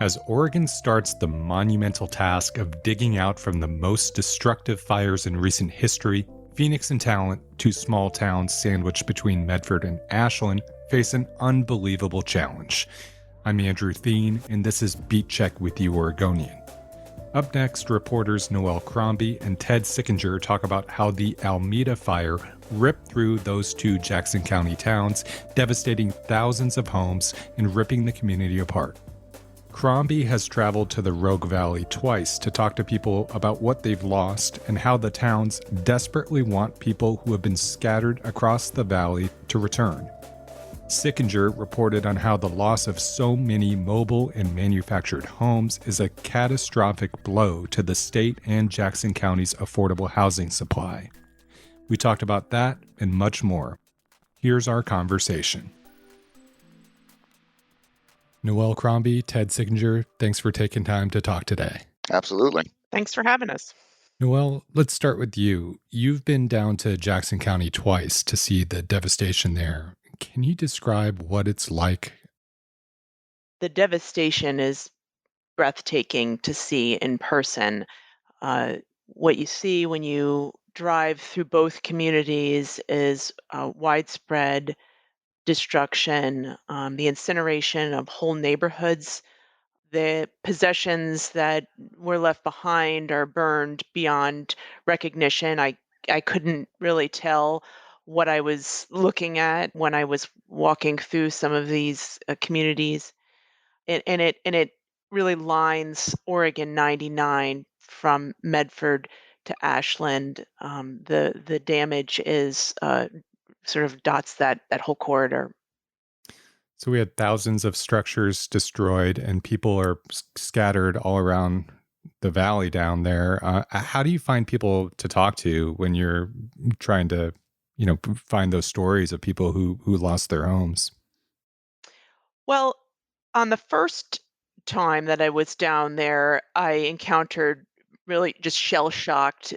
As Oregon starts the monumental task of digging out from the most destructive fires in recent history, Phoenix and Talent, two small towns sandwiched between Medford and Ashland, face an unbelievable challenge. I'm Andrew Thien, and this is Beat Check with you, Oregonian. Up next, reporters Noelle Crombie and Ted Sickinger talk about how the Almeda fire ripped through those two Jackson County towns, devastating thousands of homes and ripping the community apart. Crombie has traveled to the Rogue Valley twice to talk to people about what they've lost and how the towns desperately want people who have been scattered across the valley to return. Sickinger reported on how the loss of so many mobile and manufactured homes is a catastrophic blow to the state and Jackson County's affordable housing supply. We talked about that and much more. Here's our conversation. Noelle Crombie, Ted Sickinger, thanks for taking time to talk today. Absolutely. Thanks for having us. Noelle, let's start with you. You've been down to Jackson County twice to see the devastation there. Can you describe what it's like? The devastation is breathtaking to see in person. What you see when you drive through both communities is widespread destruction, the incineration of whole neighborhoods. The possessions that were left behind are burned beyond recognition. I couldn't really tell what I was looking at when I was walking through some of these communities, and it really lines Oregon 99 from Medford to Ashland. The damage is sort of dots that whole corridor. So we had thousands of structures destroyed and people are scattered all around the valley down there. How do you find people to talk to when you're trying to, find those stories of people who lost their homes? Well, on the first time that I was down there, I encountered really just shell-shocked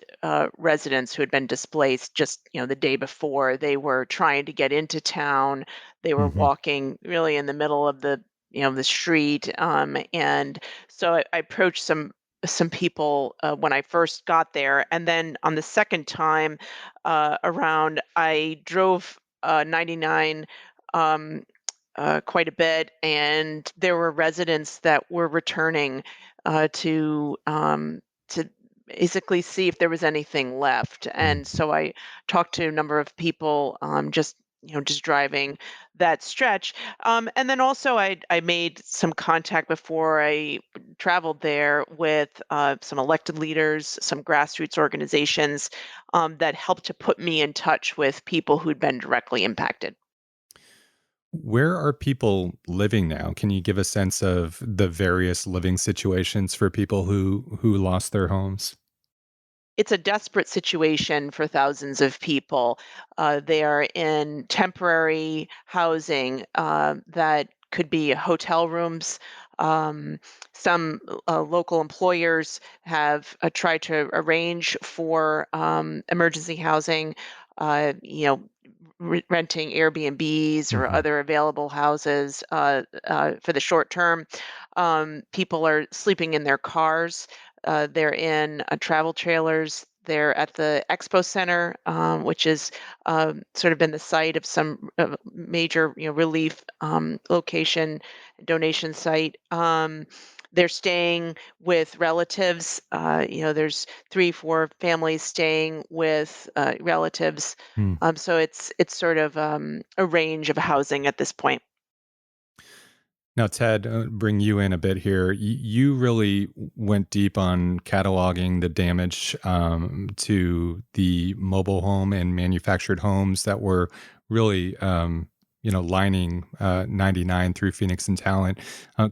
residents who had been displaced just, the day before. They were trying to get into town. They were Mm-hmm. walking really in the middle of the street. And so I approached some people when I first got there, and then on the second time around, I drove 99. Um, quite a bit, and there were residents that were returning to basically see if there was anything left. And so I talked to a number of people, just driving that stretch. And then also I made some contact before I traveled there with some elected leaders, some grassroots organizations that helped to put me in touch with people who'd been directly impacted. Where are people living now? Can you give a sense of the various living situations for people who lost their homes? It's a desperate situation for thousands of people. They are in temporary housing that could be hotel rooms. Um, some local employers have tried to arrange for emergency housing, renting Airbnbs or Hmm. other available houses for the short term. People are sleeping in their cars. They're in travel trailers. They're at the expo center, which is sort of been the site of some major, relief location donation site. They're staying with relatives. There's 3, 4 families staying with relatives. So it's sort of a range of housing at this point. Now, Ted, bring you in a bit here. You really went deep on cataloging the damage to the mobile home and manufactured homes that were really, lining 99 through Phoenix and Talent.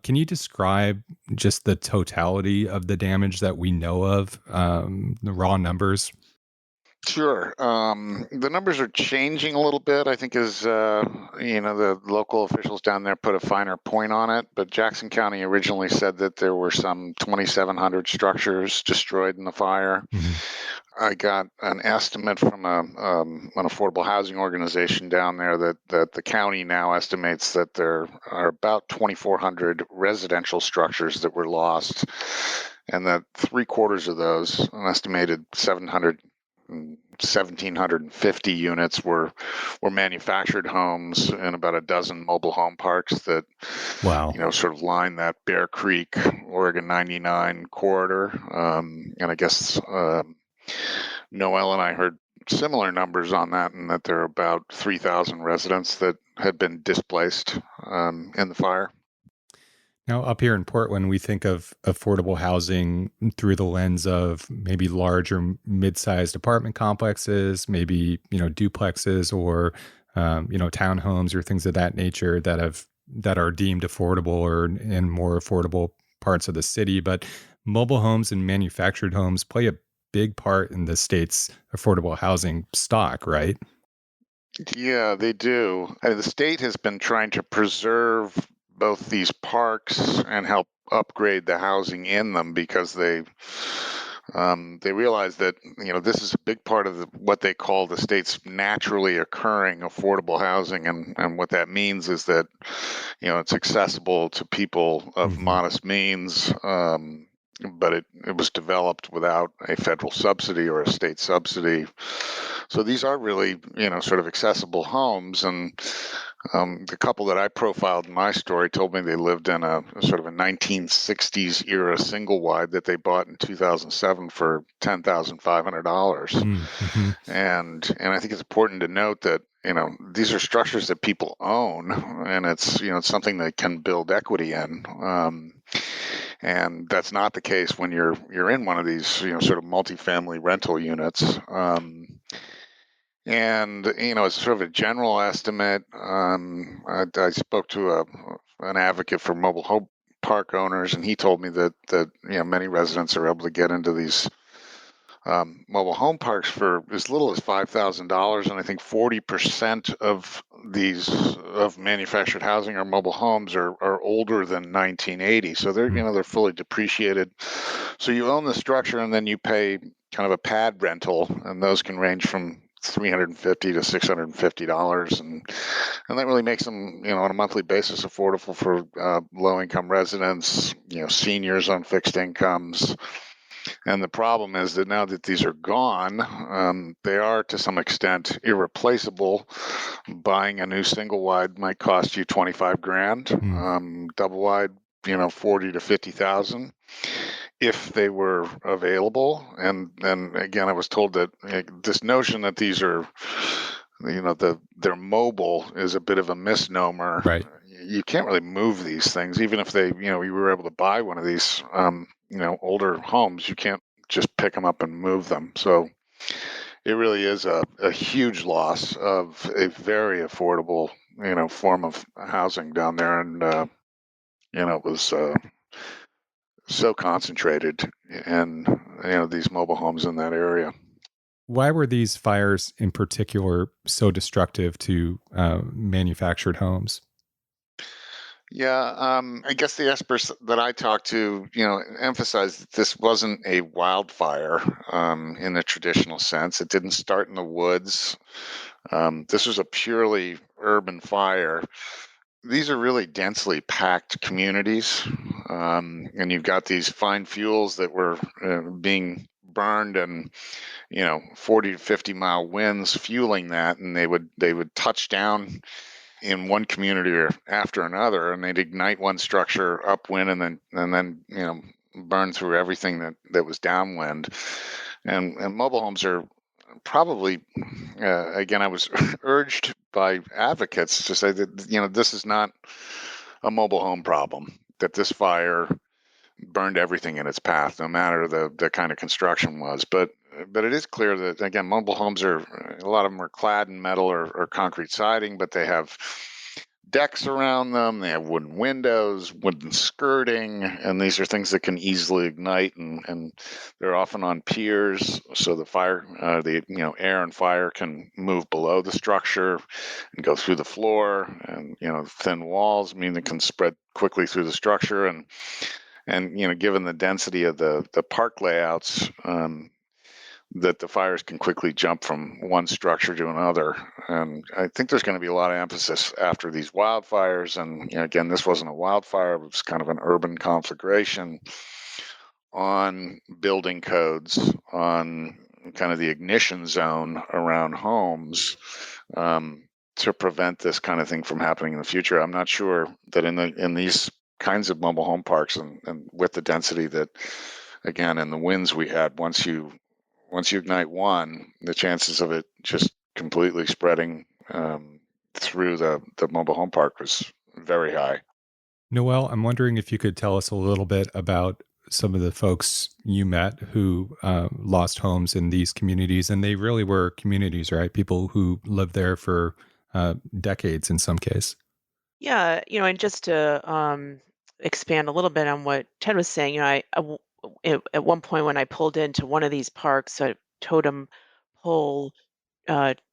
Can you describe just the totality of the damage that we know of, the raw numbers? Sure. The numbers are changing a little bit, I think, as the local officials down there put a finer point on it. But Jackson County originally said that there were some 2,700 structures destroyed in the fire. Hmm. I got an estimate from an affordable housing organization down there that the county now estimates that there are about 2,400 residential structures that were lost, and that three-quarters of those, an estimated 1,750 units, were manufactured homes in about a dozen mobile home parks that Wow. sort of line that Bear Creek, Oregon 99 corridor. And I guess Noelle and I heard similar numbers on that, and that there are about 3,000 residents that had been displaced in the fire. Now, up here in Portland, we think of affordable housing through the lens of maybe large or mid-sized apartment complexes, maybe, duplexes or, townhomes or things of that nature that are deemed affordable or in more affordable parts of the city. But mobile homes and manufactured homes play a big part in the state's affordable housing stock, right? Yeah, they do. The state has been trying to preserve both these parks and help upgrade the housing in them because they realize that this is a big part of what they call the state's naturally occurring affordable housing, and what that means is that it's accessible to people of Hmm. modest means. But it was developed without a federal subsidy or a state subsidy. So these are really, sort of accessible homes. And the couple that I profiled in my story told me they lived in a sort of a 1960s era single wide that they bought in 2007 for $10,500. Mm-hmm. And I think it's important to note that these are structures that people own, and it's something they can build equity in. And that's not the case when you're in one of these sort of multifamily rental units. And as sort of a general estimate, I spoke to an advocate for mobile home park owners, and he told me that many residents are able to get into these mobile home parks for as little as $5,000, and I think 40% of manufactured housing or mobile homes are older than 1980, so they're fully depreciated. So you own the structure, and then you pay kind of a pad rental, and those can range from $350 to $650, and that really makes them, on a monthly basis, affordable for low-income residents, seniors on fixed incomes. And the problem is that now that these are gone, they are to some extent irreplaceable. Buying a new single wide might cost you 25 grand, double wide, 40 to 50,000 if they were available. And then again, I was told that this notion that these are, they're mobile is a bit of a misnomer. Right. You can't really move these things, even if you were able to buy one of these, older homes. You can't just pick them up and move them. So it really is a huge loss of a very affordable, form of housing down there. And, it was so concentrated in, these mobile homes in that area. Why were these fires in particular so destructive to manufactured homes? Yeah, I guess the experts that I talked to, emphasized that this wasn't a wildfire in the traditional sense. It didn't start in the woods. This was a purely urban fire. These are really densely packed communities, and you've got these fine fuels that were being burned, and 40 to 50-mile winds fueling that, and they would touch down in one community or after another, and they'd ignite one structure upwind, and then burn through everything that was downwind. And mobile homes are probably, again, I was urged by advocates to say that this is not a mobile home problem, that this fire burned everything in its path, no matter the kind of construction was. But it is clear that, again, mobile homes are, a lot of them are clad in metal or concrete siding, but they have decks around them. They have wooden windows, wooden skirting, and these are things that can easily ignite. And they're often on piers, so the fire, the air and fire can move below the structure and go through the floor. And thin walls mean it can spread quickly through the structure. And given the density of the park layouts, that the fires can quickly jump from one structure to another. And I think there's going to be a lot of emphasis after these wildfires. And again, this wasn't a wildfire, it was kind of an urban conflagration, on building codes, on kind of the ignition zone around homes, to prevent this kind of thing from happening in the future. I'm not sure that in these kinds of mobile home parks and with the density that, again, and the winds we had, once you ignite one, the chances of it just completely spreading through the mobile home park was very high. Noelle, I'm wondering if you could tell us a little bit about some of the folks you met who lost homes in these communities. And they really were communities, right? People who lived there for decades in some case. Yeah, and just to expand a little bit on what Ted was saying, at one point when I pulled into one of these parks, a totem pole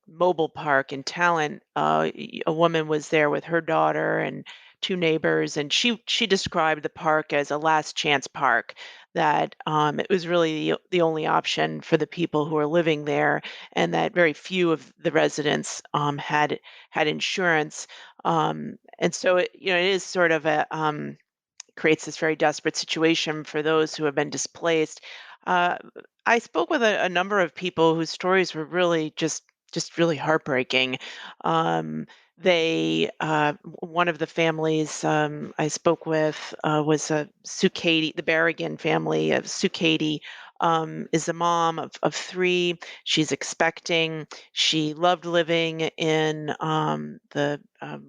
mobile park in Talent, a woman was there with her daughter and two neighbors, and she described the park as a last chance park. That it was really the only option for the people who were living there, and that very few of the residents had insurance. And so it is sort of a creates this very desperate situation for those who have been displaced. Uh, I spoke with a number of people whose stories were really just really heartbreaking. Um, one of the families I spoke with was a Sucady, the Berrigan family of Sucady. Is a mom of three. She's expecting. She loved living in the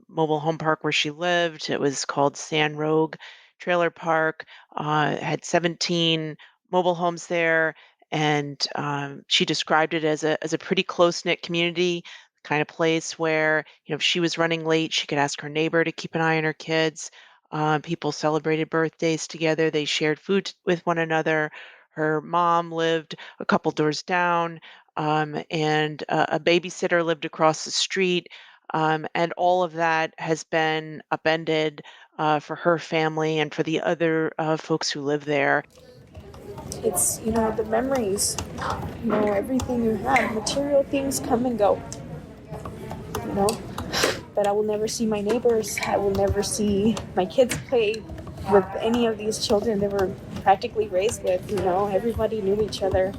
mobile home park where she lived. It was called San Rogue Trailer Park, had 17 mobile homes there, and she described it as a pretty close knit community, kind of place where if she was running late, she could ask her neighbor to keep an eye on her kids. People celebrated birthdays together. They shared food with one another. Her mom lived a couple doors down, and a babysitter lived across the street. And all of that has been upended for her family and for the other folks who live there. It's, the memories, everything you have. Material things come and go, you know. But I will never see my neighbors. I will never see my kids play with any of these children they were practically raised with, Everybody knew each other.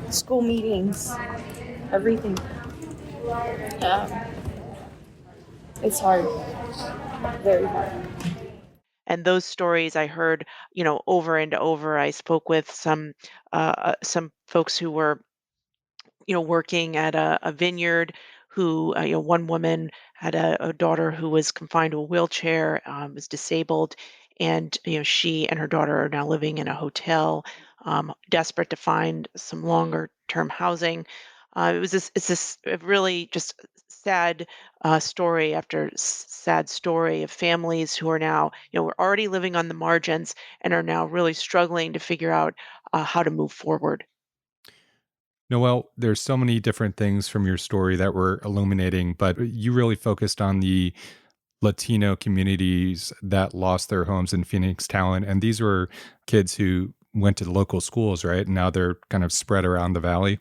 School meetings, everything. Um, it's hard. Very hard. And those stories I heard, over and over. I spoke with some folks who were working at a vineyard who, one woman had a daughter who was confined to a wheelchair, was disabled, and, she and her daughter are now living in a hotel, desperate to find some longer term housing. It's this really just sad story after sad story of families who are now, were already living on the margins and are now really struggling to figure out how to move forward. Noelle, there's so many different things from your story that were illuminating, but you really focused on the Latino communities that lost their homes in Phoenix Talent. And these were kids who went to the local schools, right? And now they're kind of spread around the valley.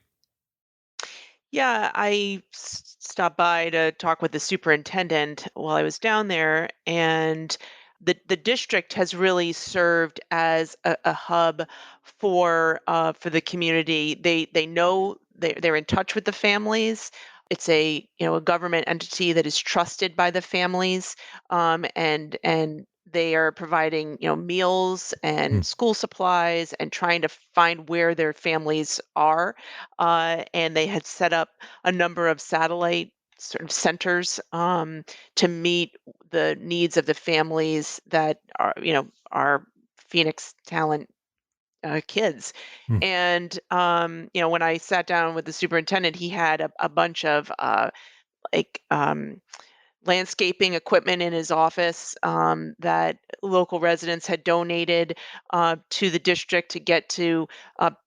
Yeah, I stopped by to talk with the superintendent while I was down there, and the district has really served as a hub for the community. They know they're in touch with the families. It's a government entity that is trusted by the families, and they are providing meals Hmm. and school supplies and trying to find where their families are, and they had set up a number of satellite sort of centers to meet the needs of the families that are Phoenix Talent kids. Hmm. And when I sat down with the superintendent, he had a bunch of like landscaping equipment in his office that local residents had donated to the district to get to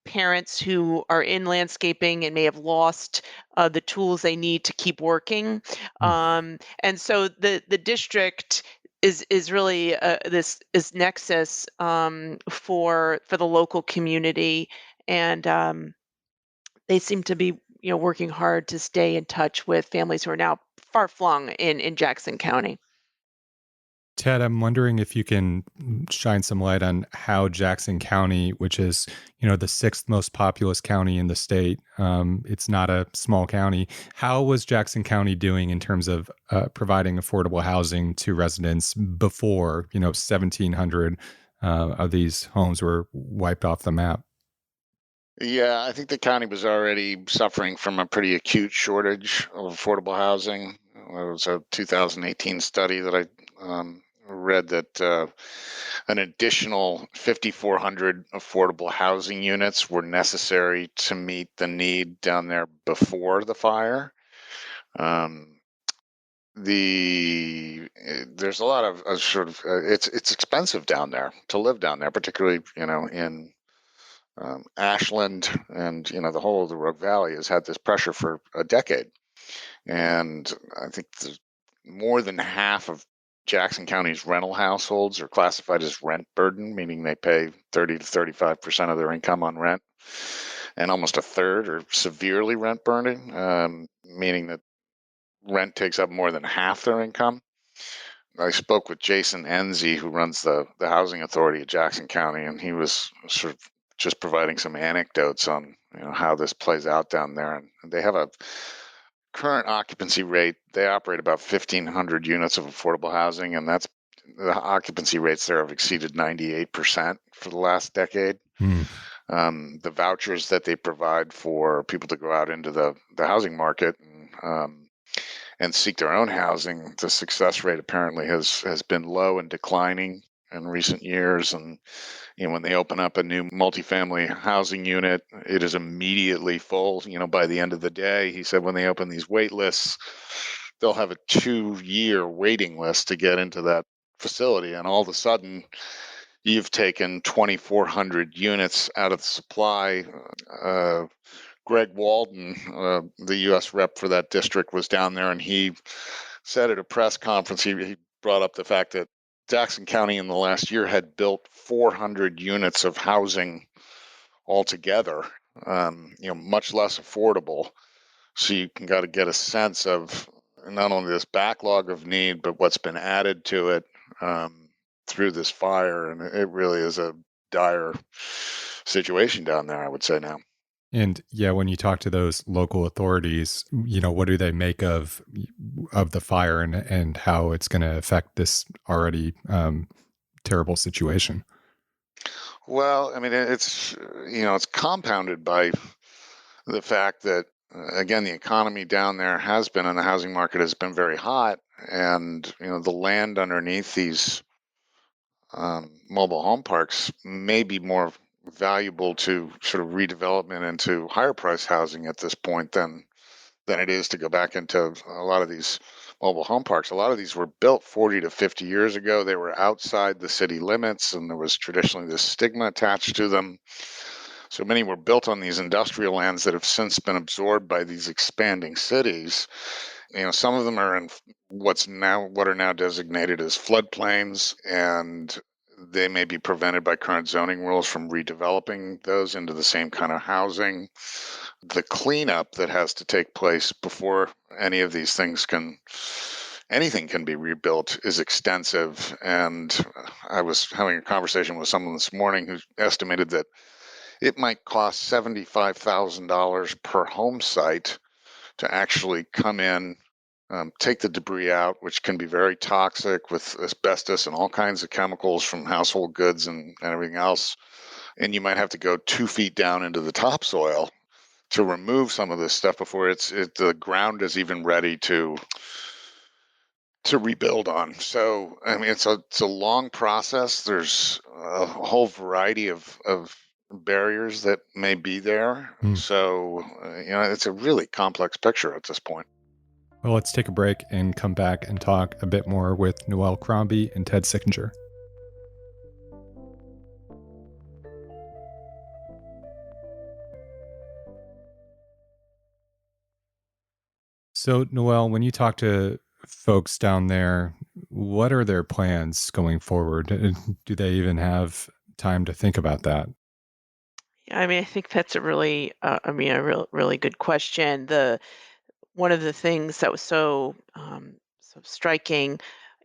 parents who are in landscaping and may have lost the tools they need to keep working. And so the district is really this is nexus for the local community, and they seem to be working hard to stay in touch with families who are now far flung in Jackson County. Ted, I'm wondering if you can shine some light on how Jackson County, which is, the sixth most populous county in the state, it's not a small county. How was Jackson County doing in terms of providing affordable housing to residents before, 1,700 of these homes were wiped off the map? Yeah, I think the county was already suffering from a pretty acute shortage of affordable housing. There was a 2018 study that I read that an additional 5,400 affordable housing units were necessary to meet the need down there before the fire. There's a lot of it's expensive down there to live down there, particularly in Ashland, and the whole of the Rogue Valley has had this pressure for a decade. And I think more than half of Jackson County's rental households are classified as rent burden, meaning they pay 30 to 35% of their income on rent, and almost a third are severely rent burning, meaning that rent takes up more than half their income. I spoke with Jason Enzi, who runs the housing authority of Jackson County, and he was sort of just providing some anecdotes on how this plays out down there. And they have a current occupancy rate. They operate about 1,500 units of affordable housing, and that's the occupancy rates there have exceeded 98% for the last decade. The vouchers that they provide for people to go out into the housing market and seek their own housing, the success rate apparently has been low and declining in recent years. And when they open up a new multifamily housing unit, it is immediately full. By the end of the day, he said when they open these wait lists, they'll have a 2-year waiting list to get into that facility. And all of a sudden, you've taken 2,400 units out of the supply. Greg Walden, the U.S. rep for that district, was down there, and he said at a press conference, he brought up the fact that Jackson County in the last year had built 400 units of housing altogether, much less affordable. So you can got to get a sense of not only this backlog of need, but what's been added to it through this fire. And it really is a dire situation down there, I would say now. And yeah, when you talk to those local authorities, what do they make of the fire and how it's going to affect this already terrible situation? Well, I mean, it's compounded by the fact that again, the economy down there has been, and the housing market has been very hot, and the land underneath these mobile home parks may be more valuable to sort of redevelopment into higher price housing at this point than it is to go back into a lot of these mobile home parks. A lot of these were built 40 to 50 years ago. They were outside the city limits, and there was traditionally this stigma attached to them. So many were built on these industrial lands that have since been absorbed by these expanding cities. Some of them are in what are now designated as floodplains, and they may be prevented by current zoning rules from redeveloping those into the same kind of housing. The cleanup that has to take place before anything can be rebuilt is extensive. And I was having a conversation with someone this morning who estimated that it might cost $75,000 per home site to actually come in, take the debris out, which can be very toxic with asbestos and all kinds of chemicals from household goods and everything else. And you might have to go 2 feet down into the topsoil to remove some of this stuff before the ground is even ready to rebuild on. So, I mean, it's a long process. There's a whole variety of barriers that may be there. So, it's a really complex picture at this point. Well, let's take a break and come back and talk a bit more with Noelle Crombie and Ted Sickinger. So, Noelle, when you talk to folks down there, what are their plans going forward? Do they even have time to think about that? I mean, I think that's a really, really good question. One of the things that was so striking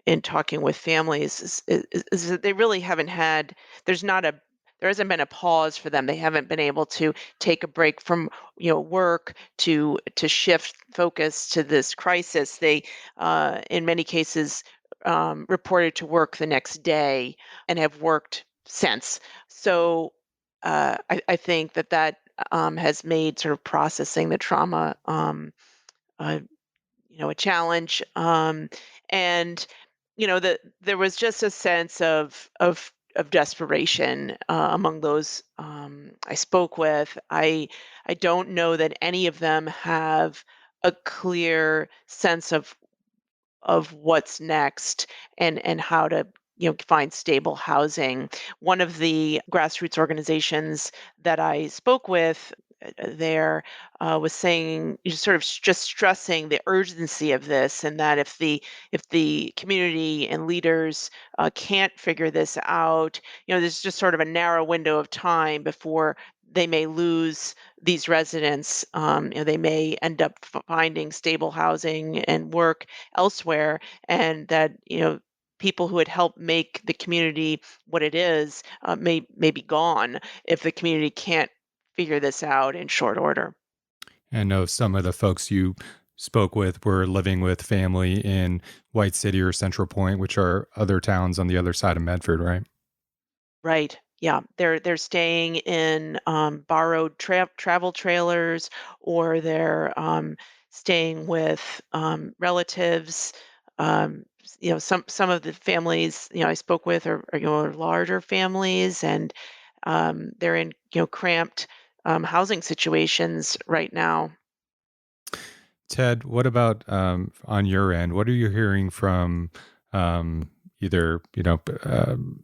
in talking with families is that they really haven't had. There's not a there hasn't been a pause for them. They haven't been able to take a break from work to shift focus to this crisis. They, in many cases, reported to work the next day and have worked since. So I think that has made sort of processing the trauma. Uh, a challenge. And that there was just a sense of desperation among those I spoke with. I don't know that any of them have a clear sense of what's next and how to find stable housing. One of the grassroots organizations that I spoke with there was saying, sort of just stressing the urgency of this, and that if the community and leaders can't figure this out, there's just sort of a narrow window of time before they may lose these residents. They may end up finding stable housing and work elsewhere, and that people who had helped make the community what it is may be gone if the community can't figure this out in short order. I know some of the folks you spoke with were living with family in White City or Central Point, which are other towns on the other side of Medford, right? Right. Yeah, they're staying in borrowed travel trailers, or they're staying with relatives. Some of the families I spoke with are larger families, and they're in cramped housing situations right now. Ted, what about on your end? What are you hearing from either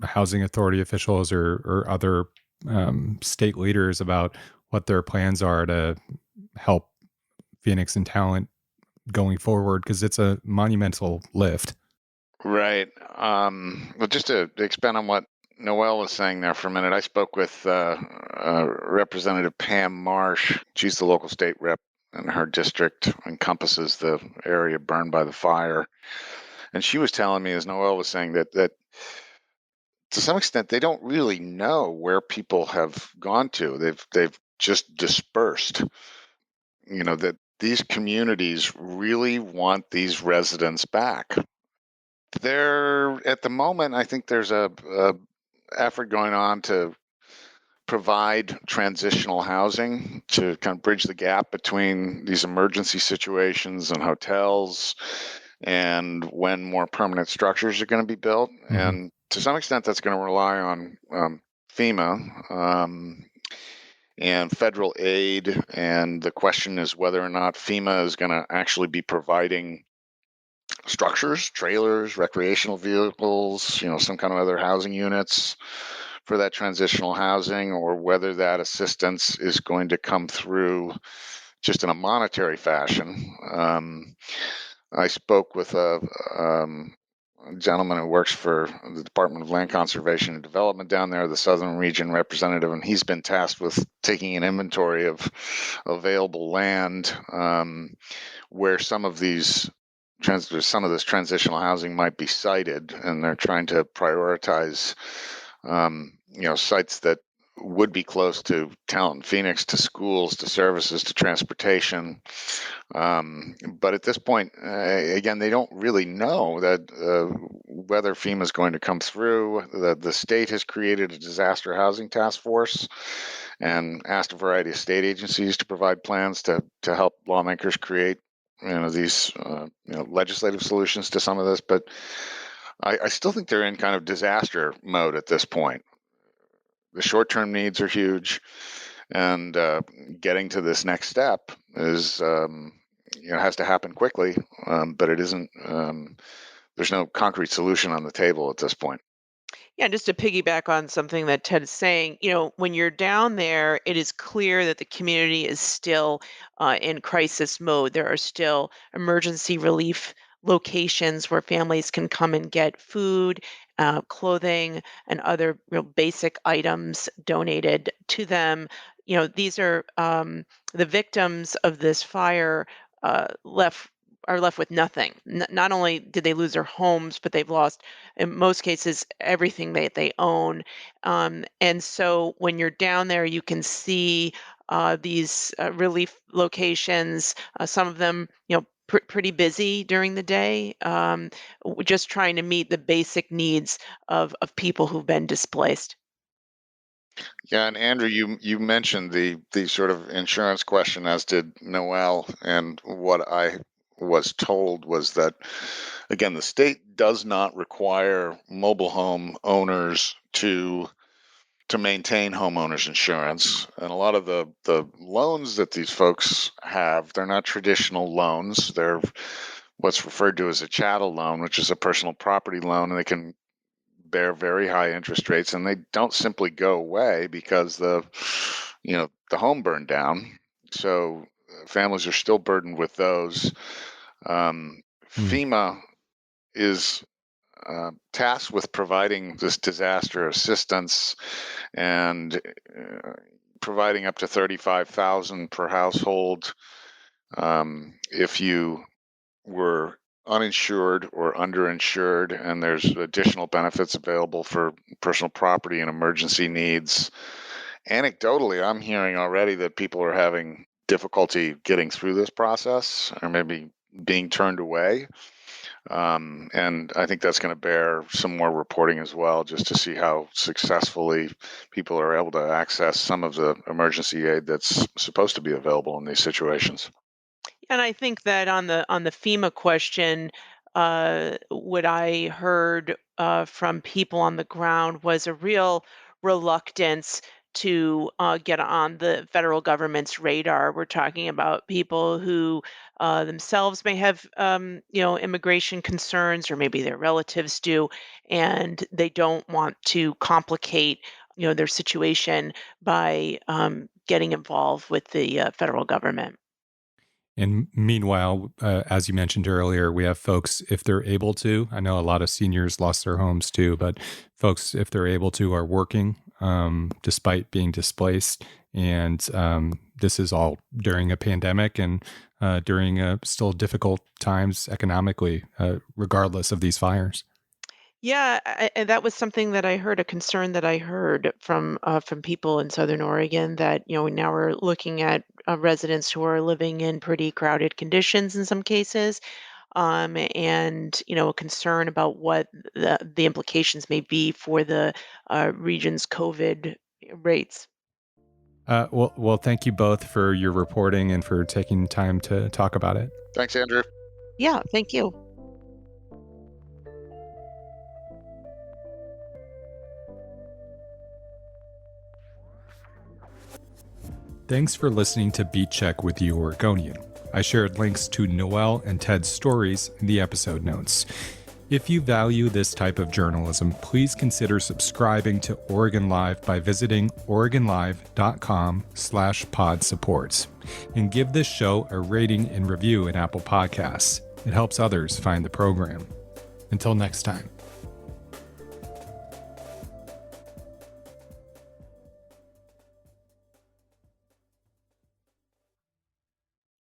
housing authority officials or other state leaders about what their plans are to help Phoenix and Talent going forward? Because it's a monumental lift. Right. Well, just to expand on what Noelle was saying there for a minute, I spoke with Representative Pam Marsh. She's the local state rep, and her district encompasses the area burned by the fire. And she was telling me, as Noelle was saying, that to some extent they don't really know where people have gone to. They've just dispersed. That these communities really want these residents back. There, at the moment, I think there's a effort going on to provide transitional housing to kind of bridge the gap between these emergency situations and hotels and when more permanent structures are going to be built. Mm-hmm. And to some extent, that's going to rely on FEMA and federal aid. And the question is whether or not FEMA is going to actually be providing structures, trailers, recreational vehicles, some kind of other housing units for that transitional housing, or whether that assistance is going to come through just in a monetary fashion. I spoke with a gentleman who works for the Department of Land Conservation and Development down there, the Southern Region representative, and he's been tasked with taking an inventory of available land where some of this transitional housing might be sited, and they're trying to prioritize, sites that would be close to Talent and Phoenix, to schools, to services, to transportation. But at this point, again, they don't really know that whether FEMA is going to come through. The state has created a disaster housing task force and asked a variety of state agencies to provide plans to help lawmakers create these legislative solutions to some of this. But I still think they're in kind of disaster mode at this point. The short-term needs are huge, and getting to this next step is has to happen quickly, but it isn't. There's no concrete solution on the table at this point. Yeah, just to piggyback on something that Ted is saying, when you're down there, it is clear that the community is still in crisis mode. There are still emergency relief locations where families can come and get food, clothing, and other real basic items donated to them. These are the victims of this fire left are left with nothing. Not only did they lose their homes, but they've lost, in most cases, everything they own. And so when you're down there, you can see these relief locations. Some of them, pretty busy during the day, just trying to meet the basic needs of people who've been displaced. Yeah, and Andrew, you mentioned the sort of insurance question, as did Noelle, and what I was told was that, again, the state does not require mobile home owners to maintain homeowners insurance. And a lot of the loans that these folks have, they're not traditional loans. They're what's referred to as a chattel loan, which is a personal property loan, and they can bear very high interest rates, and they don't simply go away because the home burned down. So families are still burdened with those. FEMA is tasked with providing this disaster assistance and providing up to $35,000 per household if you were uninsured or underinsured, and there's additional benefits available for personal property and emergency needs. Anecdotally, I'm hearing already that people are having difficulty getting through this process, or maybe being turned away. And I think that's going to bear some more reporting as well, just to see how successfully people are able to access some of the emergency aid that's supposed to be available in these situations. And I think that on the FEMA question, what I heard from people on the ground was a real reluctance to get on the federal government's radar. We're talking about people who themselves may have, immigration concerns, or maybe their relatives do, and they don't want to complicate, their situation by getting involved with the federal government. And meanwhile, as you mentioned earlier, we have folks, if they're able to, I know a lot of seniors lost their homes too, but folks, if they're able to, are working despite being displaced. And this is all during a pandemic and during still difficult times economically, regardless of these fires. Yeah, and that was something that I heard, a concern that I heard from people in Southern Oregon, that now we're looking at residents who are living in pretty crowded conditions in some cases, and a concern about what the implications may be for the region's COVID rates. Well, thank you both for your reporting and for taking time to talk about it. Thanks, Andrew. Yeah, thank you. Thanks for listening to Beat Check with the Oregonian. I shared links to Noelle and Ted's stories in the episode notes. If you value this type of journalism, please consider subscribing to Oregon Live by visiting OregonLive.com/pod supports, and give this show a rating and review in Apple Podcasts. It helps others find the program. Until next time.